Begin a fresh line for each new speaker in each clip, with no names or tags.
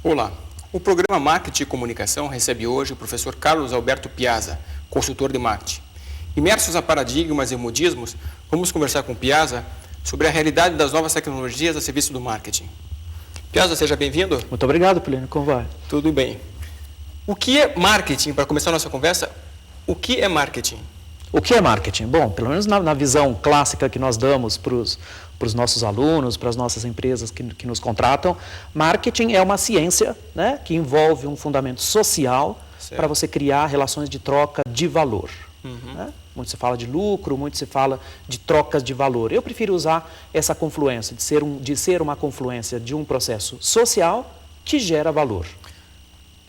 Olá, o programa Marketing e Comunicação recebe hoje o professor Carlos Alberto Piazza, consultor de marketing. Imersos a paradigmas e modismos, vamos conversar com Piazza sobre a realidade das novas tecnologias a serviço do marketing. Piazza, seja bem-vindo.
Muito obrigado, Plínio. Como vai?
Tudo bem. O que é marketing? Para começar a nossa conversa, o que é marketing?
O que é marketing? Bom, pelo menos na visão clássica que nós damos para os nossos alunos, para as nossas empresas que nos contratam, marketing é uma ciência, né, que envolve um fundamento social para você criar relações de troca de valor. Né? Muito se fala de lucro, muito se fala de trocas de valor. Eu prefiro usar essa confluência, de ser uma confluência de um processo social que gera valor.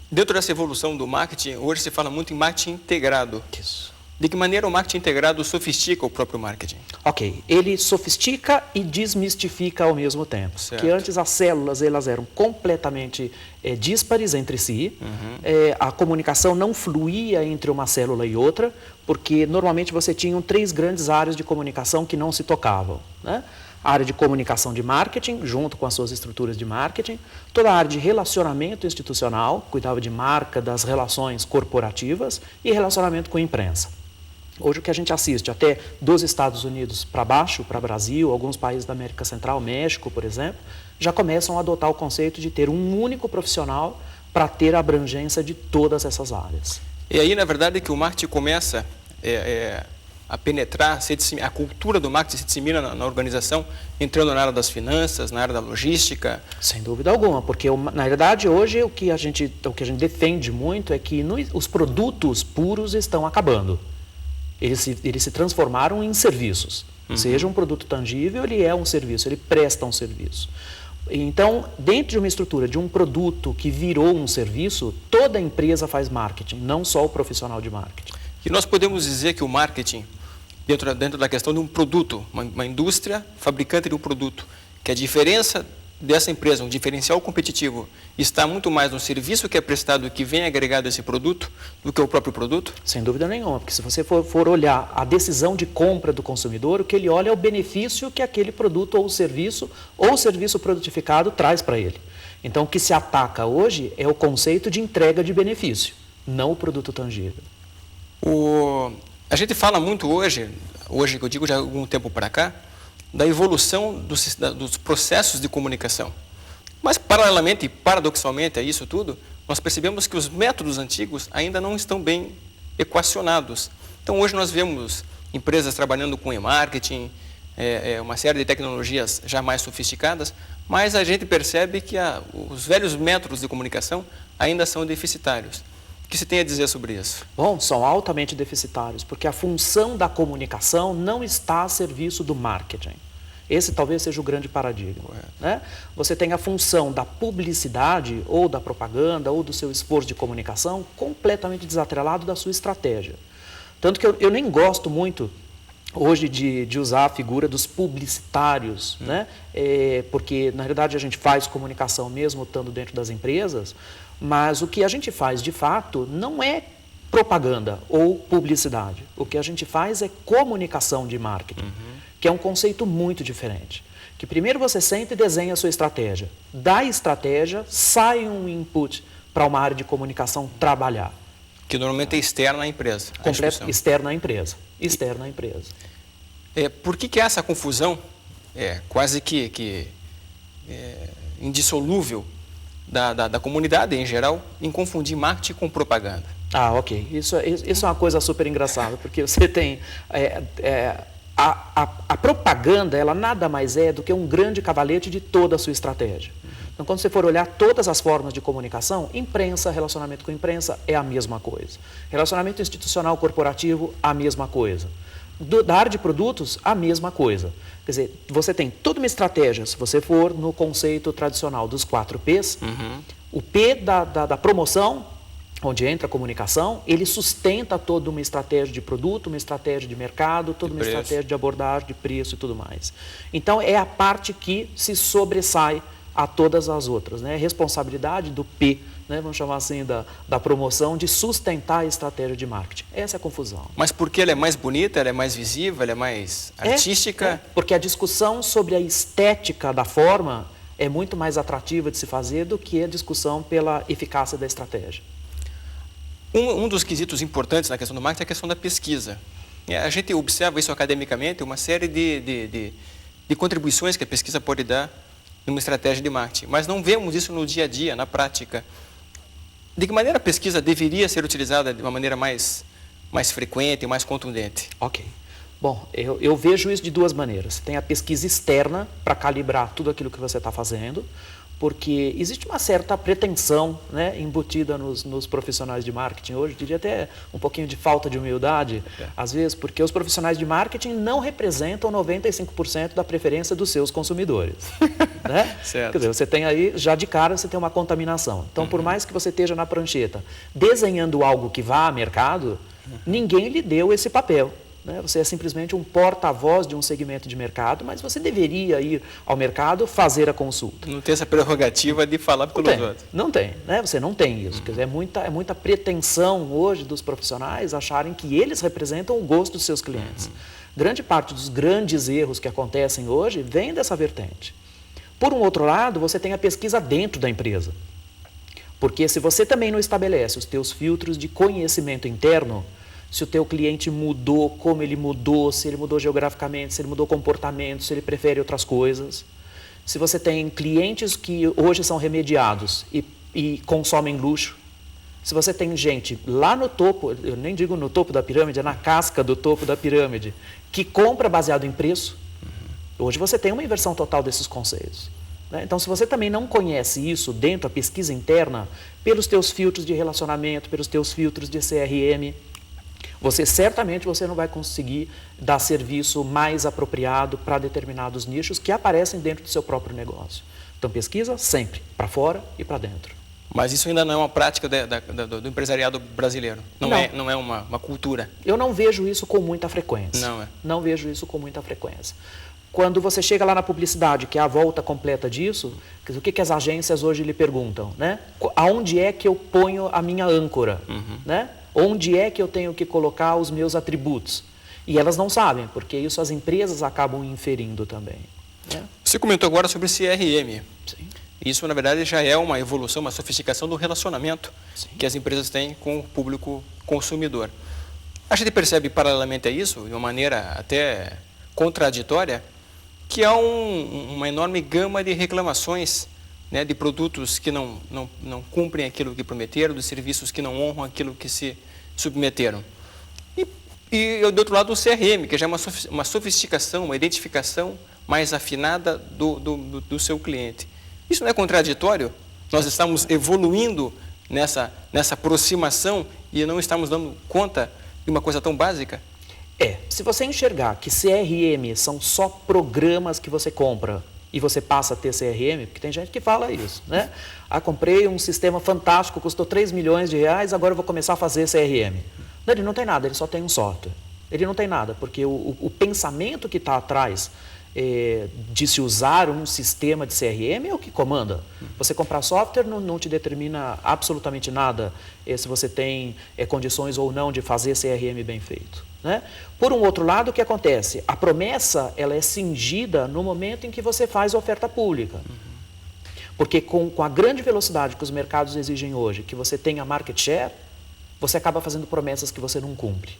Dentro dessa evolução do marketing, hoje se fala muito em marketing integrado.
Isso.
De que maneira o marketing integrado sofistica o próprio marketing?
Ok, ele sofistica e desmistifica ao mesmo tempo.
Certo.
Que antes as células elas eram completamente díspares entre si, a comunicação não fluía entre uma célula e outra, porque normalmente você tinha 3 grandes áreas de comunicação que não se tocavam, né? A área de comunicação de marketing, junto com as suas estruturas de marketing, toda a área de relacionamento institucional, cuidava de marca, das relações corporativas e relacionamento com a imprensa. Hoje o que a gente assiste, até dos Estados Unidos para baixo, para Brasil, alguns países da América Central, México, por exemplo, já começam a adotar o conceito de ter um único profissional para ter a abrangência de todas essas áreas.
E aí, na verdade, que o marketing começa a penetrar, a cultura do marketing se dissemina na organização, entrando na área das finanças, na área da logística.
Sem dúvida alguma, porque na verdade hoje o que a gente defende muito é que os produtos puros estão acabando. Eles se transformaram em serviços. Seja um produto tangível, ele é um serviço, ele presta um serviço. Então, dentro de uma estrutura de um produto que virou um serviço, toda empresa faz marketing, não só o profissional de marketing.
E nós podemos dizer que o marketing, dentro da questão de um produto, uma indústria fabricante de um produto, que a diferença dessa empresa, um diferencial competitivo, está muito mais no serviço que é prestado e que vem agregado a esse produto do que o próprio produto?
Sem dúvida nenhuma, porque se você for olhar a decisão de compra do consumidor, o que ele olha é o benefício que aquele produto ou serviço produtificado traz para ele. Então, o que se ataca hoje é o conceito de entrega de benefício, não o produto tangível.
A gente fala muito hoje que eu digo já há algum tempo para cá, da evolução dos processos de comunicação. Mas, paralelamente e paradoxalmente a isso tudo, nós percebemos que os métodos antigos ainda não estão bem equacionados. Então, hoje nós vemos empresas trabalhando com e-marketing, uma série de tecnologias já mais sofisticadas, mas a gente percebe que os velhos métodos de comunicação ainda são deficitários. O que se tem a dizer sobre isso?
Bom, são altamente deficitários, porque a função da comunicação não está a serviço do marketing. Esse talvez seja o grande paradigma. Né? Você tem a função da publicidade, ou da propaganda, ou do seu esforço de comunicação, completamente desatrelado da sua estratégia. Tanto que eu nem gosto muito hoje de usar a figura dos publicitários, né? Porque, na realidade, a gente faz comunicação mesmo estando dentro das empresas, mas o que a gente faz, de fato, não é propaganda ou publicidade. O que a gente faz é comunicação de marketing, que é um conceito muito diferente. Que primeiro você senta e desenha a sua estratégia. Da estratégia, sai um input para uma área de comunicação trabalhar.
Que normalmente é externa à empresa.
Externa à empresa. Externa à empresa.
Por que há essa confusão, quase que indissolúvel, da comunidade em geral, em confundir marketing com propaganda?
Ah, ok. Isso é uma coisa super engraçada, porque você tem... A propaganda, ela nada mais é do que um grande cavalete de toda a sua estratégia. Então, quando você for olhar todas as formas de comunicação, imprensa, relacionamento com imprensa é a mesma coisa. Relacionamento institucional corporativo, a mesma coisa. Da área de produtos, a mesma coisa. Quer dizer, você tem toda uma estratégia, se você for no conceito tradicional dos 4 P's, o P da promoção, onde entra a comunicação, ele sustenta toda uma estratégia de produto, uma estratégia de mercado, toda uma estratégia de abordagem, de preço e tudo mais. Então, é a parte que se sobressai a todas as outras, né? Responsabilidade do P, né? Vamos chamar assim, da promoção, de sustentar a estratégia de marketing. Essa é a confusão.
Mas porque ela é mais bonita, ela é mais visível, ela é mais artística?
Porque a discussão sobre a estética da forma é muito mais atrativa de se fazer do que a discussão pela eficácia da estratégia.
Um dos quesitos importantes na questão do marketing é a questão da pesquisa. A gente observa isso academicamente, uma série de contribuições que a pesquisa pode dar numa estratégia de marketing, mas não vemos isso no dia a dia, na prática. De que maneira a pesquisa deveria ser utilizada de uma maneira mais frequente, mais contundente?
Ok. Bom, eu vejo isso de duas maneiras. Você tem a pesquisa externa para calibrar tudo aquilo que você está fazendo, porque existe uma certa pretensão, né, embutida nos profissionais de marketing hoje, diria até um pouquinho de falta de humildade, às vezes, porque os profissionais de marketing não representam 95% da preferência dos seus consumidores. Né?
Certo.
Quer dizer, você tem aí, já de cara, você tem uma contaminação. Então, por mais que você esteja na prancheta desenhando algo que vá a mercado, ninguém lhe deu esse papel. Você é simplesmente um porta-voz de um segmento de mercado, mas você deveria ir ao mercado fazer a consulta.
Não tem essa prerrogativa de falar pelos outros.
Não tem, né? Você não tem isso. Quer dizer, é muita pretensão hoje dos profissionais acharem que eles representam o gosto dos seus clientes. Grande parte dos grandes erros que acontecem hoje vem dessa vertente. Por um outro lado, você tem a pesquisa dentro da empresa. Porque se você também não estabelece os teus filtros de conhecimento interno, se o teu cliente mudou, como ele mudou, se ele mudou geograficamente, se ele mudou comportamento, se ele prefere outras coisas. Se você tem clientes que hoje são remediados e consomem luxo. Se você tem gente lá no topo, eu nem digo no topo da pirâmide, é na casca do topo da pirâmide, que compra baseado em preço. Hoje você tem uma inversão total desses conceitos. Então, se você também não conhece isso dentro da pesquisa interna, pelos teus filtros de relacionamento, pelos teus filtros de CRM, certamente não vai conseguir dar serviço mais apropriado para determinados nichos que aparecem dentro do seu próprio negócio. Então, pesquisa sempre, para fora e para dentro.
Mas isso ainda não é uma prática do empresariado brasileiro? Não é uma cultura?
Eu não vejo isso com muita frequência.
Não é?
Não vejo isso com muita frequência. Quando você chega lá na publicidade, que é a volta completa disso, o que as agências hoje lhe perguntam? Né? Aonde é que eu ponho a minha âncora? Né? Onde é que eu tenho que colocar os meus atributos? E elas não sabem, porque isso as empresas acabam inferindo também. Né?
Você comentou agora sobre CRM.
Sim.
Isso, na verdade, já é uma evolução, uma sofisticação do relacionamento
Sim.
que as empresas têm com o público consumidor. A gente percebe, paralelamente a isso, de uma maneira até contraditória, que há uma enorme gama de reclamações, né, de produtos que não cumprem aquilo que prometeram, de serviços que não honram aquilo que se submeteram. E do outro lado, o CRM, que já é uma sofisticação, uma identificação mais afinada do seu cliente. Isso não é contraditório? Nós estamos evoluindo nessa aproximação e não estamos dando conta de uma coisa tão básica?
Se você enxergar que CRM são só programas que você compra e você passa a ter CRM, porque tem gente que fala isso, né? Comprei um sistema fantástico, custou 3 milhões de reais, agora eu vou começar a fazer CRM. Não, ele não tem nada, ele só tem um software. Ele não tem nada, porque o pensamento que está atrás de se usar um sistema de CRM é o que comanda. Você comprar software não te determina absolutamente nada se você tem condições ou não de fazer CRM bem feito. Né? Por um outro lado, o que acontece? A promessa ela é cingida no momento em que você faz a oferta pública. Porque com a grande velocidade que os mercados exigem hoje, que você tenha market share, você acaba fazendo promessas que você não cumpre.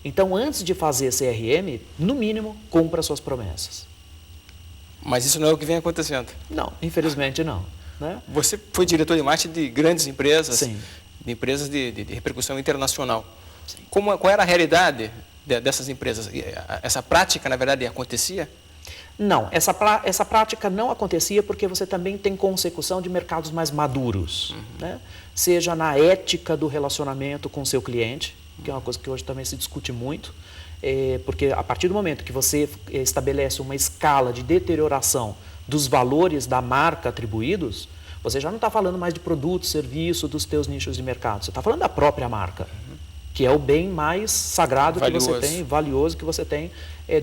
Então, antes de fazer CRM, no mínimo, cumpra suas promessas.
Mas isso não é o que vem acontecendo?
Não, infelizmente não. Né?
Você foi diretor de marketing de grandes empresas,
Sim.
De empresas de repercussão internacional. Sim. Qual era a realidade dessas empresas? Essa prática, na verdade, acontecia?
Não, essa prática não acontecia porque você também tem consecução de mercados mais maduros. Né? Seja na ética do relacionamento com o seu cliente, que é uma coisa que hoje também se discute muito, porque a partir do momento que você estabelece uma escala de deterioração dos valores da marca atribuídos, você já não está falando mais de produto, serviço, dos teus nichos de mercado, você está falando da própria marca, que é o bem mais sagrado valioso. Que você tem, valioso que você tem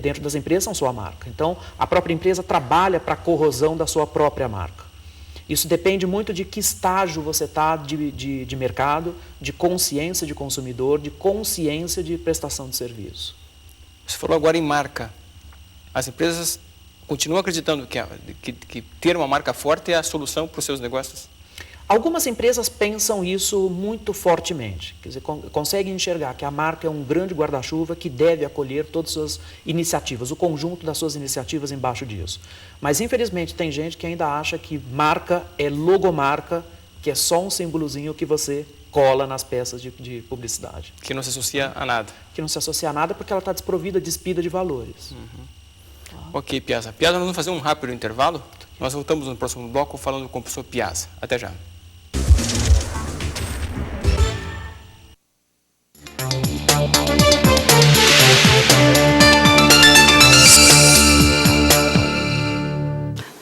dentro das empresas, são sua marca. Então, a própria empresa trabalha para a corrosão da sua própria marca. Isso depende muito de que estágio você está de mercado, de consciência de consumidor, de consciência de prestação de serviço.
Você falou agora em marca. As empresas continuam acreditando que ter uma marca forte é a solução para os seus negócios?
Algumas empresas pensam isso muito fortemente, quer dizer, conseguem enxergar que a marca é um grande guarda-chuva que deve acolher todas as suas iniciativas, o conjunto das suas iniciativas embaixo disso. Mas, infelizmente, tem gente que ainda acha que marca é logomarca, que é só um símbolozinho que você cola nas peças de publicidade.
Que não se associa a nada.
Que não se associa a nada porque ela está desprovida, despida de valores.
Ok, Piazza. Piazza, nós vamos fazer um rápido intervalo. Nós voltamos no próximo bloco falando com o professor Piazza. Até já.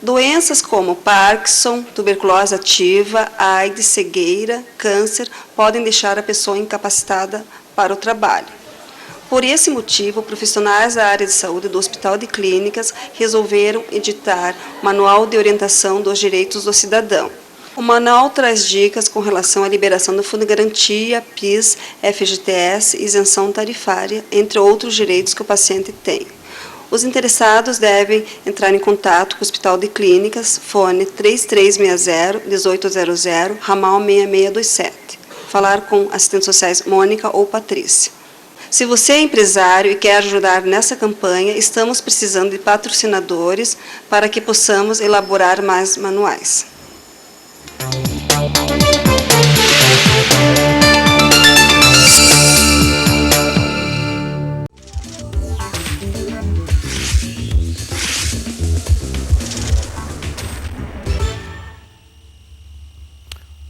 Doenças como Parkinson, tuberculose ativa, AIDS, cegueira, câncer podem deixar a pessoa incapacitada para o trabalho. Por esse motivo, profissionais da área de saúde do Hospital de Clínicas resolveram editar o Manual de Orientação dos Direitos do Cidadão. O manual traz dicas com relação à liberação do Fundo de Garantia, PIS, FGTS, isenção tarifária, entre outros direitos que o paciente tem. Os interessados devem entrar em contato com o Hospital de Clínicas, fone 3360-1800, ramal 6627. Falar com assistentes sociais Mônica ou Patrícia. Se você é empresário e quer ajudar nessa campanha, estamos precisando de patrocinadores para que possamos elaborar mais manuais.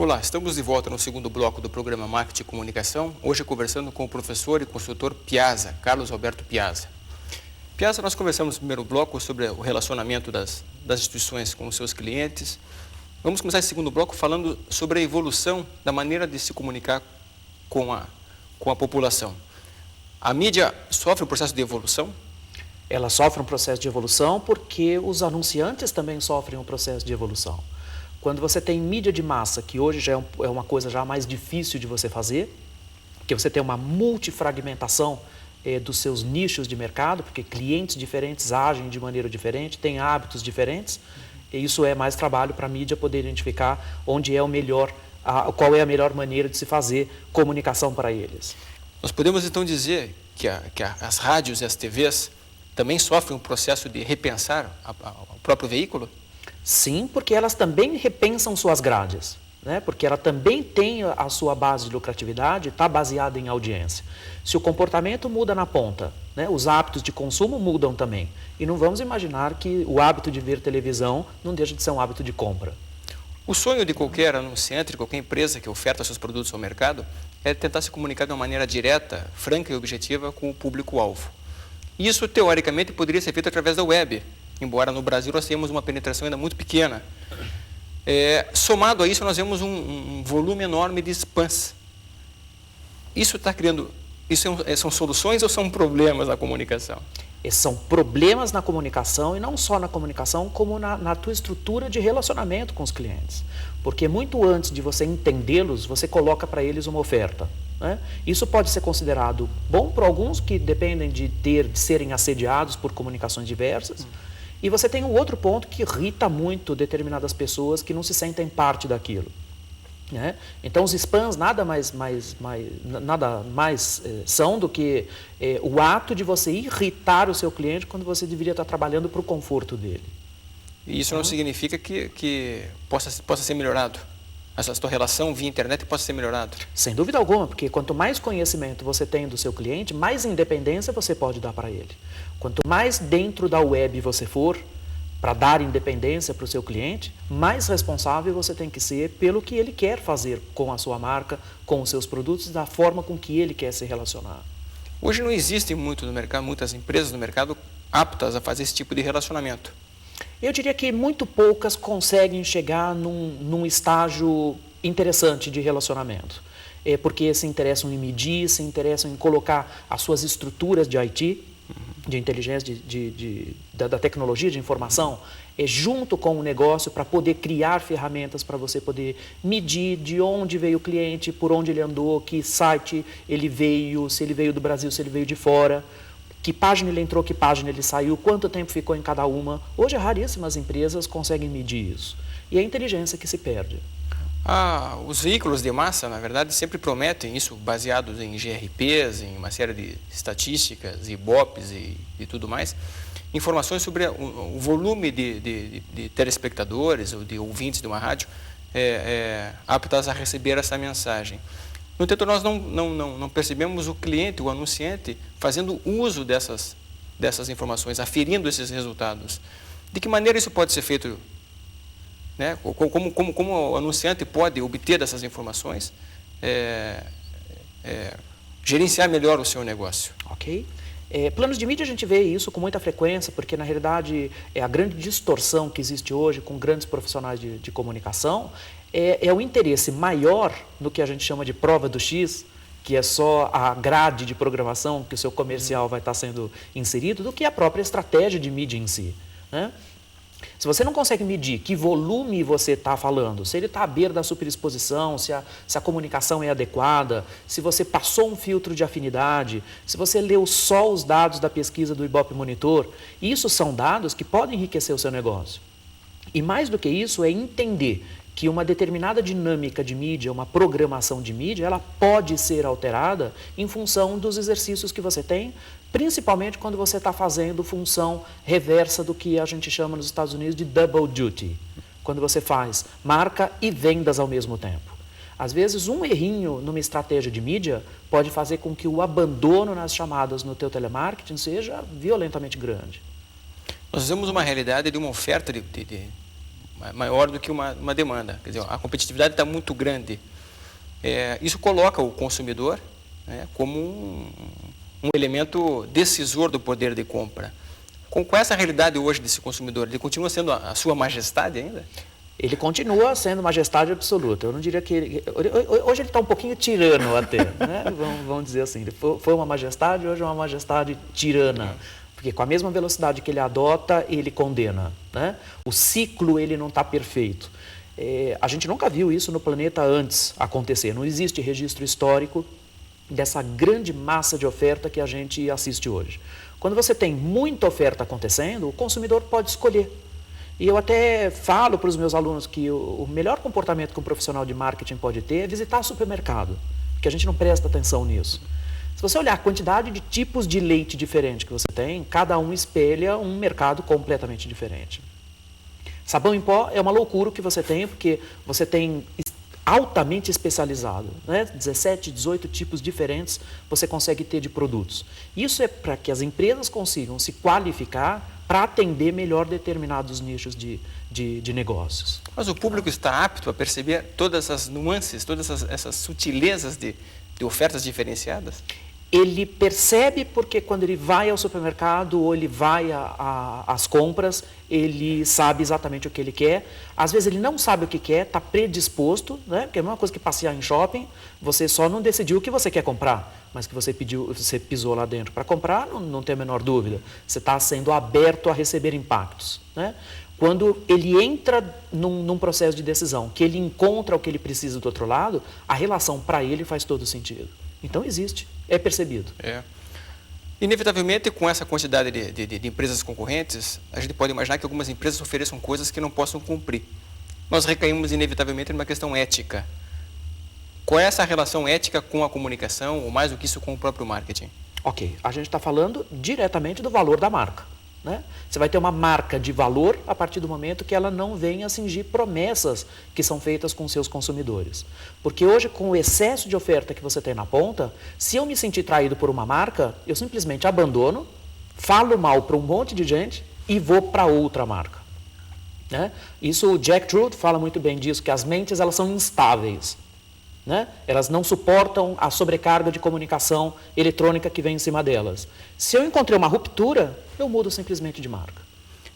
Olá, estamos de volta no segundo bloco do programa Marketing e Comunicação, hoje conversando com o professor e consultor Piazza, Carlos Alberto Piazza. Piazza, nós conversamos no primeiro bloco sobre o relacionamento das instituições com os seus clientes. Vamos começar esse segundo bloco falando sobre a evolução da maneira de se comunicar com a população. A mídia sofre um processo de evolução?
Ela sofre um processo de evolução porque os anunciantes também sofrem um processo de evolução. Quando você tem mídia de massa, que hoje já é uma coisa já mais difícil de você fazer, porque você tem uma multifragmentação dos seus nichos de mercado, porque clientes diferentes agem de maneira diferente, têm hábitos diferentes, e isso é mais trabalho para a mídia poder identificar onde é o melhor, qual é a melhor maneira de se fazer comunicação para eles.
Nós podemos então dizer que as rádios e as TVs também sofrem um processo de repensar o próprio veículo?
Sim, porque elas também repensam suas grades, né? Porque ela também tem a sua base de lucratividade, está baseada em audiência. Se o comportamento muda na ponta, né, os hábitos de consumo mudam também. E não vamos imaginar que o hábito de ver televisão não deixa de ser um hábito de compra.
O sonho de qualquer anunciante, de qualquer empresa que oferta seus produtos ao mercado, é tentar se comunicar de uma maneira direta, franca e objetiva com o público-alvo. Isso, teoricamente, poderia ser feito através da web, embora no Brasil nós tenhamos uma penetração ainda muito pequena. Somado a isso, nós vemos um volume enorme de spams. Isso está criando... são soluções ou são problemas na comunicação?
Esses são problemas na comunicação, e não só na comunicação, como na tua estrutura de relacionamento com os clientes. Porque muito antes de você entendê-los, você coloca para eles uma oferta, né? Isso pode ser considerado bom para alguns que dependem de serem assediados por comunicações diversas. E você tem um outro ponto que irrita muito determinadas pessoas que não se sentem parte daquilo, né? Então, os spams nada mais são do que o ato de você irritar o seu cliente quando você deveria estar trabalhando para o conforto dele.
E isso não significa que possa ser melhorado? Essa sua relação via internet possa ser melhorado?
Sem dúvida alguma, porque quanto mais conhecimento você tem do seu cliente, mais independência você pode dar para ele. Quanto mais dentro da web você for, para dar independência para o seu cliente, mais responsável você tem que ser pelo que ele quer fazer com a sua marca, com os seus produtos, da forma com que ele quer se relacionar.
Hoje não existem muitas empresas no mercado aptas a fazer esse tipo de relacionamento.
Eu diria que muito poucas conseguem chegar num estágio interessante de relacionamento. Porque se interessam em medir, se interessam em colocar as suas estruturas de IT, de inteligência, da tecnologia de informação, junto com o negócio para poder criar ferramentas para você poder medir de onde veio o cliente, por onde ele andou, que site ele veio, se ele veio do Brasil, se ele veio de fora. que página ele entrou, que página ele saiu, quanto tempo ficou em cada uma. Hoje, raríssimas empresas conseguem medir isso. E é a inteligência que se perde.
Os veículos de massa, na verdade, sempre prometem isso, baseados em GRPs, em uma série de estatísticas, Ibope's e tudo mais, informações sobre o volume de telespectadores ou de ouvintes de uma rádio aptas a receber essa mensagem. No entanto, nós não percebemos o cliente, o anunciante, fazendo uso dessas informações, aferindo esses resultados. De que maneira isso pode ser feito? Né? Como o anunciante pode obter dessas informações, gerenciar melhor o seu negócio?
Ok. Planos de mídia a gente vê isso com muita frequência, porque na realidade a grande distorção que existe hoje com grandes profissionais de comunicação é o interesse maior no que a gente chama de prova do X, que é só a grade de programação que o seu comercial vai estar sendo inserido, do que a própria estratégia de mídia em si, né? Se você não consegue medir que volume você está falando, se ele está à beira da superexposição, se a comunicação é adequada, se você passou um filtro de afinidade, se você leu só os dados da pesquisa do Ibope Monitor, isso são dados que podem enriquecer o seu negócio. E mais do que isso é entender que uma determinada dinâmica de mídia, uma programação de mídia, ela pode ser alterada em função dos exercícios que você tem, principalmente quando você está fazendo função reversa do que a gente chama nos Estados Unidos de double duty, quando você faz marca e vendas ao mesmo tempo. Às vezes, um errinho numa estratégia de mídia pode fazer com que o abandono nas chamadas no teu telemarketing seja violentamente grande.
Nós vemos uma realidade de uma oferta maior do que uma demanda. Quer dizer, a competitividade está muito grande. Isso coloca o consumidor, né, como um elemento decisor do poder de compra. Com essa realidade hoje desse consumidor, ele continua sendo a sua majestade ainda?
Ele continua sendo majestade absoluta. Eu não diria que hoje ele está um pouquinho tirano até, né? Vamos dizer assim. Ele foi uma majestade, hoje é uma majestade tirana. Porque com a mesma velocidade que ele adota, ele condena, né? O ciclo ele não está perfeito. A gente nunca viu isso no planeta antes acontecer. Não existe registro histórico dessa grande massa de oferta que a gente assiste hoje. Quando você tem muita oferta acontecendo, o consumidor pode escolher. E eu até falo para os meus alunos que o melhor comportamento que um profissional de marketing pode ter é visitar supermercado, porque a gente não presta atenção nisso. Se você olhar a quantidade de tipos de leite diferente que você tem, cada um espelha um mercado completamente diferente. Sabão em pó é uma loucura o que você tem, porque você tem altamente especializado, né? 17, 18 tipos diferentes você consegue ter de produtos. Isso é para que as empresas consigam se qualificar para atender melhor determinados nichos de negócios.
Mas o público está apto a perceber todas essas nuances, todas essas sutilezas de ofertas diferenciadas?
Ele percebe porque quando ele vai ao supermercado ou ele vai às compras, ele sabe exatamente o que ele quer. Às vezes ele não sabe o que quer, está predisposto, né? Porque é a mesma coisa que passear em shopping, você só não decidiu o que você quer comprar, mas que você pisou lá dentro para comprar, não tem a menor dúvida. Você está sendo aberto a receber impactos, né? Quando ele entra num processo de decisão, que ele encontra o que ele precisa do outro lado, a relação para ele faz todo sentido. Então existe, é percebido.
Inevitavelmente, com essa quantidade de empresas concorrentes, a gente pode imaginar que algumas empresas ofereçam coisas que não possam cumprir. Nós recaímos inevitavelmente numa questão ética. Qual é essa relação ética com a comunicação, ou mais do que isso, com o próprio marketing?
Ok, a gente está falando diretamente do valor da marca, né? Você vai ter uma marca de valor a partir do momento que ela não venha a cingir promessas que são feitas com seus consumidores. Porque hoje, com o excesso de oferta que você tem na ponta, se eu me sentir traído por uma marca, eu simplesmente abandono, falo mal para um monte de gente e vou para outra marca, né? Isso, o Jack Trude fala muito bem disso, que as mentes elas são instáveis, né? Elas não suportam a sobrecarga de comunicação eletrônica que vem em cima delas. Se eu encontrei uma ruptura, eu mudo simplesmente de marca.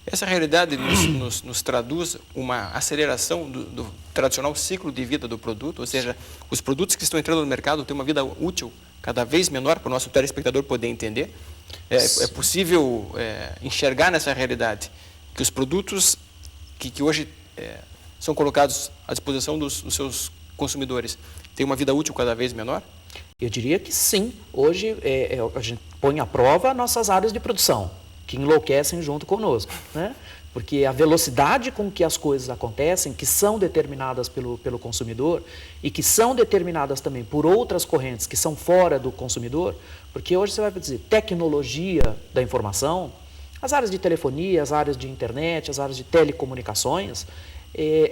Essa realidade nos traduz uma aceleração do tradicional ciclo de vida do produto, ou seja, os produtos que estão entrando no mercado têm uma vida útil cada vez menor para o nosso telespectador poder entender. É possível enxergar nessa realidade que os produtos que hoje são colocados à disposição dos seus consumidores têm uma vida útil cada vez menor?
Eu diria que sim. Hoje a gente põe à prova nossas áreas de produção, que enlouquecem junto conosco, né? Porque a velocidade com que as coisas acontecem, que são determinadas pelo consumidor e que são determinadas também por outras correntes que são fora do consumidor, porque hoje você vai dizer tecnologia da informação, as áreas de telefonia, as áreas de internet, as áreas de telecomunicações,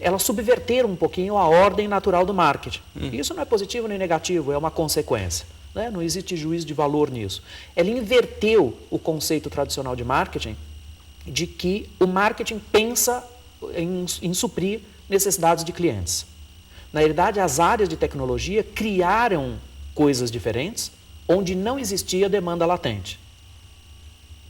elas subverteram um pouquinho a ordem natural do marketing. Isso não é positivo nem negativo, é uma consequência, né? Não existe juízo de valor nisso. Ela inverteu o conceito tradicional de marketing, de que o marketing pensa em suprir necessidades de clientes. Na realidade, as áreas de tecnologia criaram coisas diferentes, onde não existia demanda latente.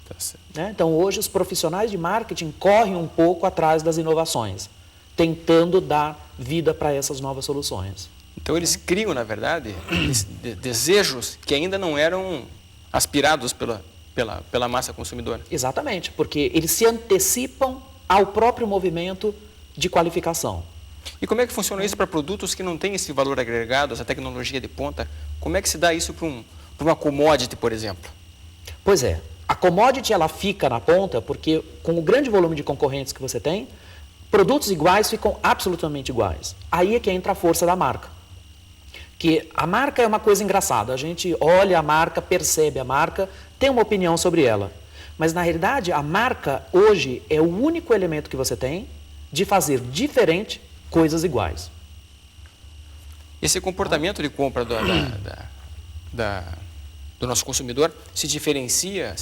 Tá certo.
Né? Então, hoje, os profissionais de marketing correm um pouco atrás das inovações, tentando dar vida para essas novas soluções.
Então, eles criam, na verdade, desejos que ainda não eram aspirados pela massa consumidora.
Exatamente, porque eles se antecipam ao próprio movimento de qualificação.
E como é que funciona isso para produtos que não têm esse valor agregado, essa tecnologia de ponta? Como é que se dá isso para uma commodity, por exemplo?
Pois é, a commodity ela fica na ponta porque com o grande volume de concorrentes que você tem, produtos iguais ficam absolutamente iguais. Aí é que entra a força da marca. Que a marca é uma coisa engraçada, a gente olha a marca, percebe a marca, tem uma opinião sobre ela. Mas, na realidade, a marca hoje é o único elemento que você tem de fazer diferente coisas iguais.
Esse comportamento de compra do nosso consumidor se diferencia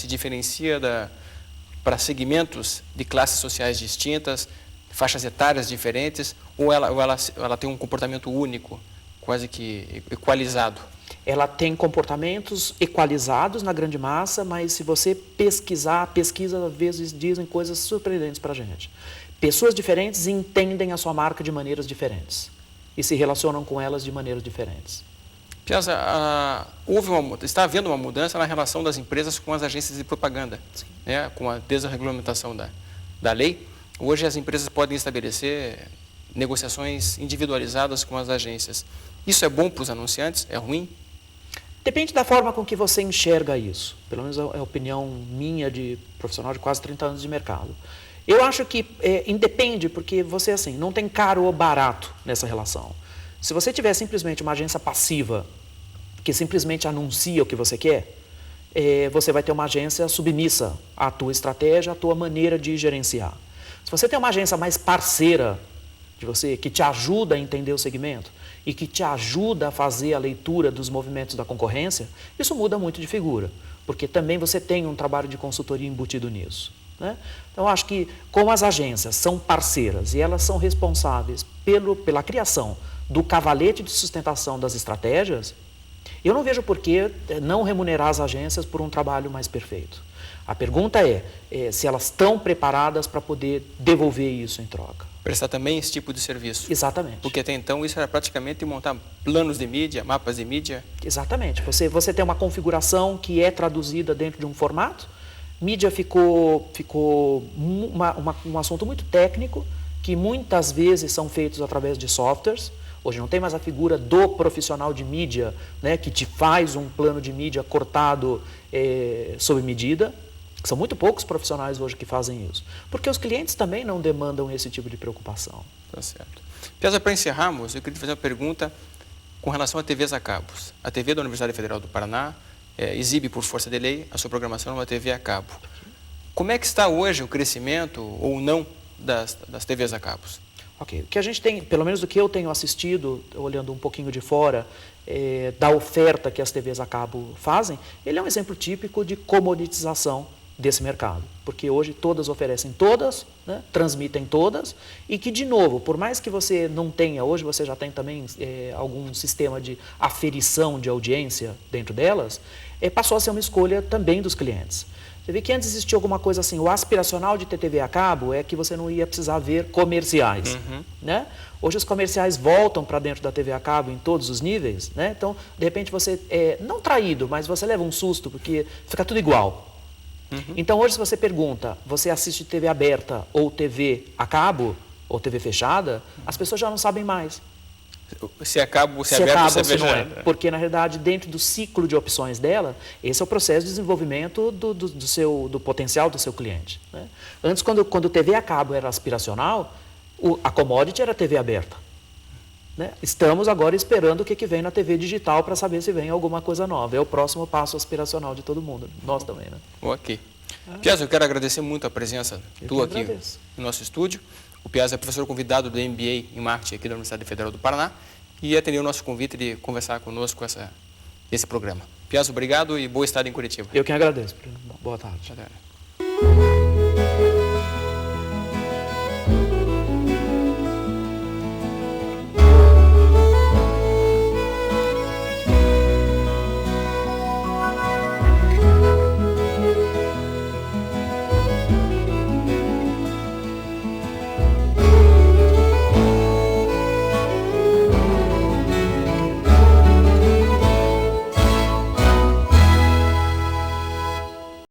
para segmentos de classes sociais distintas, faixas etárias diferentes, ou ela tem um comportamento único, quase que equalizado?
Ela tem comportamentos equalizados na grande massa, mas se você pesquisas às vezes dizem coisas surpreendentes para a gente. Pessoas diferentes entendem a sua marca de maneiras diferentes e se relacionam com elas de maneiras diferentes.
Piazza, está havendo uma mudança na relação das empresas com as agências de propaganda, né? Com a desregulamentação da lei. Hoje as empresas podem estabelecer negociações individualizadas com as agências. Isso é bom para os anunciantes? É ruim?
Depende da forma com que você enxerga isso. Pelo menos é a opinião minha de profissional de quase 30 anos de mercado. Eu acho que independe, porque você assim, não tem caro ou barato nessa relação. Se você tiver simplesmente uma agência passiva, que simplesmente anuncia o que você quer, você vai ter uma agência submissa à tua estratégia, à tua maneira de gerenciar. Se você tem uma agência mais parceira de você, que te ajuda a entender o segmento e que te ajuda a fazer a leitura dos movimentos da concorrência, isso muda muito de figura, porque também você tem um trabalho de consultoria embutido nisso, né? Então, eu acho que como as agências são parceiras e elas são responsáveis pela criação do cavalete de sustentação das estratégias, eu não vejo por que não remunerar as agências por um trabalho mais perfeito. A pergunta é se elas estão preparadas para poder devolver isso em troca.
Prestar também esse tipo de serviço.
Exatamente.
Porque até então isso era praticamente montar planos de mídia, mapas de mídia.
Exatamente. Você tem uma configuração que é traduzida dentro de um formato. Mídia ficou um assunto muito técnico, que muitas vezes são feitos através de softwares. Hoje não tem mais a figura do profissional de mídia, né, que te faz um plano de mídia cortado sob medida. São muito poucos profissionais hoje que fazem isso. Porque os clientes também não demandam esse tipo de preocupação.
Tá certo. Piazza, para encerrarmos, eu queria te fazer uma pergunta com relação a TVs a cabos. A TV da Universidade Federal do Paraná exibe, por força de lei, a sua programação numa TV a cabo. Como é que está hoje o crescimento ou não das TVs a cabos?
Ok. O que a gente tem, pelo menos do que eu tenho assistido, olhando um pouquinho de fora, da oferta que as TVs a cabo fazem, ele é um exemplo típico de comoditização desse mercado. Porque hoje todas oferecem todas, né, transmitem todas, e que, de novo, por mais que você não tenha, hoje você já tem também algum sistema de aferição de audiência dentro delas, passou a ser uma escolha também dos clientes. Você vê que antes existia alguma coisa assim, o aspiracional de ter TV a cabo é que você não ia precisar ver comerciais. Né? Hoje os comerciais voltam para dentro da TV a cabo em todos os níveis, né? Então, de repente você não traído, mas você leva um susto porque fica tudo igual. Então hoje se você pergunta, você assiste TV aberta ou TV a cabo, ou TV fechada, as pessoas já não sabem mais.
Se acaba, se
se
aberto,
acaba
se
ou se não é.
fecha.
Porque, na realidade, dentro do ciclo de opções dela, esse é o processo de desenvolvimento do potencial do seu cliente. Né? Antes, quando o TV a cabo era aspiracional, a commodity era a TV aberta. Né? Estamos agora esperando o que vem na TV digital para saber se vem alguma coisa nova. É o próximo passo aspiracional de todo mundo. Nós também, né?
Ok. Piazza, eu quero agradecer muito a presença tua aqui no nosso estúdio. O Piazza é professor convidado do MBA em Marketing aqui da Universidade Federal do Paraná e atendeu o nosso convite de conversar conosco esse programa. Piazza, obrigado e boa estada em Curitiba.
Eu que agradeço. Boa tarde.
Boa tarde.